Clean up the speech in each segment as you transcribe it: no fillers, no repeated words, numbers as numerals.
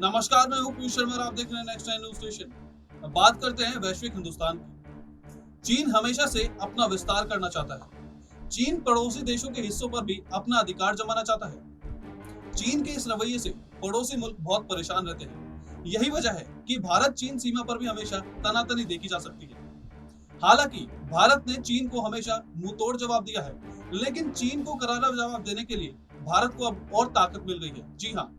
नमस्कार, मैं हूं पीयूष शर्मा और आप देख रहे हैं नेक्स्ट टाइम न्यूज स्टेशन। अब बात करते हैं वैश्विक हिंदुस्तान की। चीन हमेशा से अपना विस्तार करना चाहता है। चीन पड़ोसी देशों के हिस्सों पर भी अपना अधिकार जमाना चाहता है। चीन के इस रवैये से पड़ोसी मुल्क बहुत परेशान रहते हैं। यही वजह है कि भारत चीन सीमा पर भी हमेशा तनातनी देखी जा सकती है। हालांकि भारत ने चीन को हमेशा मुंहतोड़ जवाब दिया है, लेकिन चीन को करारा जवाब देने के लिए भारत को अब और ताकत मिल गई है। जी हाँ,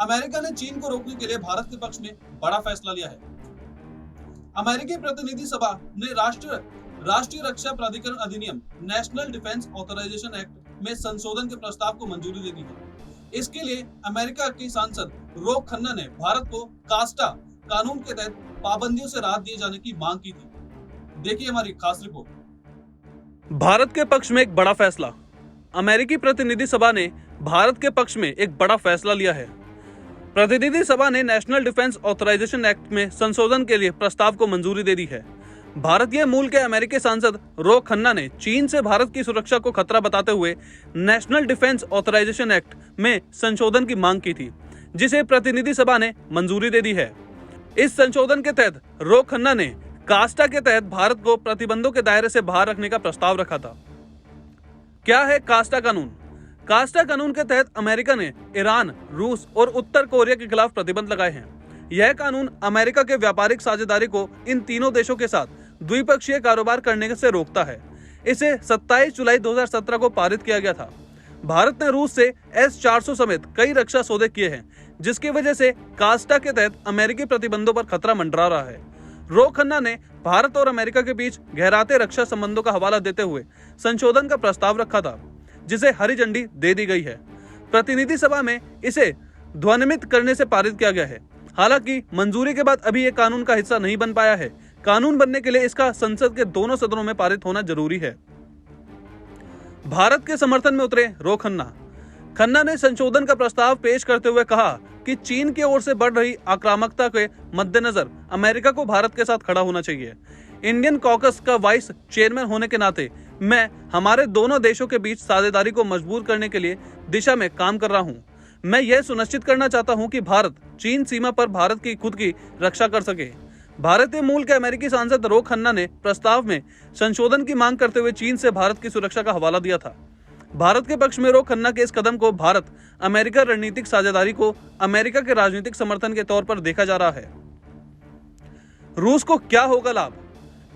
अमेरिका ने चीन को रोकने के लिए भारत के पक्ष में बड़ा फैसला लिया है। अमेरिकी प्रतिनिधि सभा ने राष्ट्रीय रक्षा प्राधिकरण अधिनियम नेशनल डिफेंस ऑथराइजेशन एक्ट में संशोधन के प्रस्ताव को मंजूरी दे दी है। इसके लिए अमेरिका की सांसद रोक खन्ना ने भारत को कास्टा कानून के तहत पाबंदियों से राहत दिए जाने की मांग की थी। देखिए हमारी खास रिपोर्ट। भारत के पक्ष में एक बड़ा फैसला। अमेरिकी प्रतिनिधि सभा ने भारत के पक्ष में एक बड़ा फैसला लिया है। प्रतिनिधि सभा ने नेशनल डिफेंस ऑथराइजेशन एक्ट में संशोधन के लिए प्रस्ताव को मंजूरी दे दी है। भारतीय मूल के अमेरिकी सांसद रोक खन्ना ने चीन से भारत की सुरक्षा को खतरा बताते हुए नेशनल डिफेंस ऑथराइजेशन एक्ट में संशोधन की मांग की थी, जिसे प्रतिनिधि सभा ने मंजूरी दे दी है। इस संशोधन के तहत रोक खन्ना ने कास्टा के तहत भारत को प्रतिबंधों के दायरे से बाहर रखने का प्रस्ताव रखा था। क्या है कास्टा कानून? कास्टा कानून के तहत अमेरिका ने ईरान, रूस और उत्तर कोरिया के खिलाफ प्रतिबंध लगाए हैं। यह कानून अमेरिका के व्यापारिक साझेदारी को इन तीनों देशों के साथ द्विपक्षीय कारोबार करने से रोकता है। इसे 27 जुलाई 2017 को पारित किया गया था। भारत ने रूस से S-400 समेत कई रक्षा सौदे किए हैं, जिसकी वजह से कास्टा के तहत अमेरिकी प्रतिबंधों पर खतरा मंडरा रहा है। रोक खन्ना ने भारत और अमेरिका के बीच गहराते रक्षा संबंधों का हवाला देते हुए संशोधन का प्रस्ताव रखा था, जिसे हरी झंडी दे दी गई है। प्रतिनिधि सभा में इसे ध्वनित करने से पारित किया गया है। हालांकि मंजूरी के बाद अभी ये कानून का हिस्सा नहीं बन पाया है। कानून बनने के लिए इसका संसद के दोनों सदनों में पारित होना जरूरी है। भारत के समर्थन में उतरे रोक खन्ना। खन्ना ने संशोधन का प्रस्ताव पेश करते हुए कहा कि चीन की ओर से बढ़ रही आक्रामकता के मद्देनजर अमेरिका को भारत के साथ खड़ा होना चाहिए। इंडियन कॉकस का वाइस चेयरमैन होने के नाते मैं हमारे दोनों देशों के बीच साझेदारी को मजबूत करने के लिए दिशा में काम कर रहा हूं। मैं यह सुनिश्चित करना चाहता हूं कि भारत चीन सीमा पर भारत की खुद की रक्षा कर सके। भारतीय मूल के अमेरिकी सांसद रोक खन्ना ने प्रस्ताव में संशोधन की मांग करते हुए चीन से भारत की सुरक्षा का हवाला दिया था। भारत के पक्ष में रोक खन्ना के इस कदम को भारत अमेरिका रणनीतिक साझेदारी को अमेरिका के राजनीतिक समर्थन के तौर पर देखा जा रहा है। रूस को क्या होगा लाभ?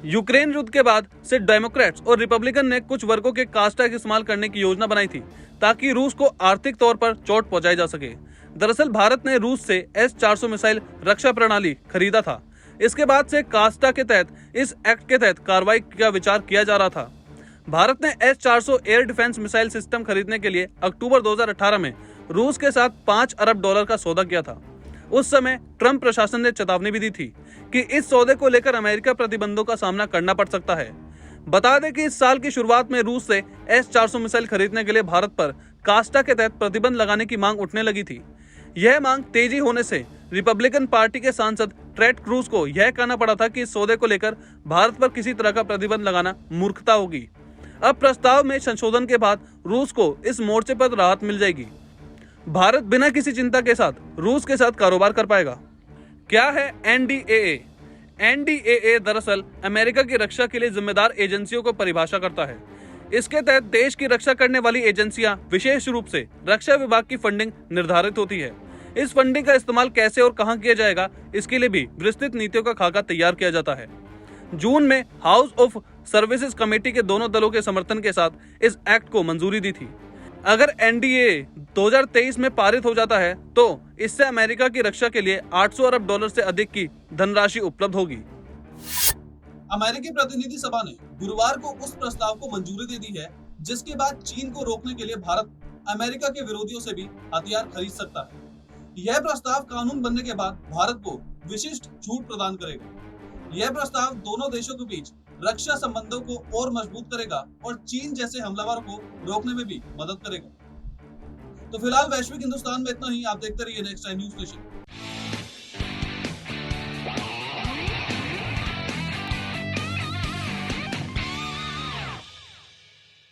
यूक्रेन युद्ध के बाद से डेमोक्रेट्स और रिपब्लिकन ने कुछ वर्गों के कास्टा का इस्तेमाल करने की योजना बनाई थी, ताकि रूस को आर्थिक तौर पर चोट पहुंचाई जा सके। दरअसल भारत ने रूस से S-400 मिसाइल रक्षा प्रणाली खरीदा था। इसके बाद से कास्टा के तहत इस एक्ट के तहत कार्रवाई का विचार किया जा रहा था। भारत ने S-400 air defence missile system खरीदने के लिए अक्टूबर 2018 में रूस के साथ $5 अरब का सौदा किया था। उस समय ट्रंप प्रशासन ने चेतावनी भी दी थी कि इस सौदे को लेकर अमेरिका प्रतिबंधों का सामना करना पड़ सकता है। बता दें कि इस साल की शुरुआत में रूस से S-400 मिसाइल खरीदने के लिए भारत पर कास्टा के तहत प्रतिबंध लगाने की मांग उठने लगी थी। यह मांग तेजी होने से रिपब्लिकन पार्टी के सांसद टेड क्रूज को यह कहना पड़ा था कि इस सौदे को लेकर भारत पर किसी तरह का प्रतिबंध लगाना मूर्खता होगी। अब प्रस्ताव में संशोधन के बाद रूस को इस मोर्चे पर राहत मिल जाएगी। भारत बिना किसी चिंता के साथ रूस के साथ कारोबार कर पाएगा। क्या है NDAA? NDAA दरअसल अमेरिका की रक्षा के लिए जिम्मेदार एजेंसियों को परिभाषा करता है। इसके तहत देश की रक्षा करने वाली एजेंसियां विशेष रूप से रक्षा विभाग की फंडिंग निर्धारित होती है। इस फंडिंग का इस्तेमाल कैसे और कहां किया जाएगा, इसके लिए भी विस्तृत नीतियों का खाका तैयार किया जाता है। जून में हाउस ऑफ सर्विसेज कमेटी के दोनों दलों के समर्थन के साथ इस एक्ट को मंजूरी दी थी। अगर NDAA 2023 में पारित हो जाता है तो इससे अमेरिका की रक्षा के लिए $800 अरब से अधिक की धनराशि उपलब्ध होगी। अमेरिकी प्रतिनिधि सभा ने गुरुवार को उस प्रस्ताव को मंजूरी दे दी है, जिसके बाद चीन को रोकने के लिए भारत अमेरिका के विरोधियों से भी हथियार खरीद सकता है। यह प्रस्ताव कानून बनने के बाद भारत को विशिष्ट छूट प्रदान करेगा। यह प्रस्ताव दोनों देशों के बीच रक्षा संबंधों को और मजबूत करेगा और चीन जैसे हमलावरों को रोकने में भी मदद करेगा। तो फिलहाल वैश्विक हिंदुस्तान में इतना ही। आप देखते रहिए नेक्स्ट टाइम न्यूज स्टेशन।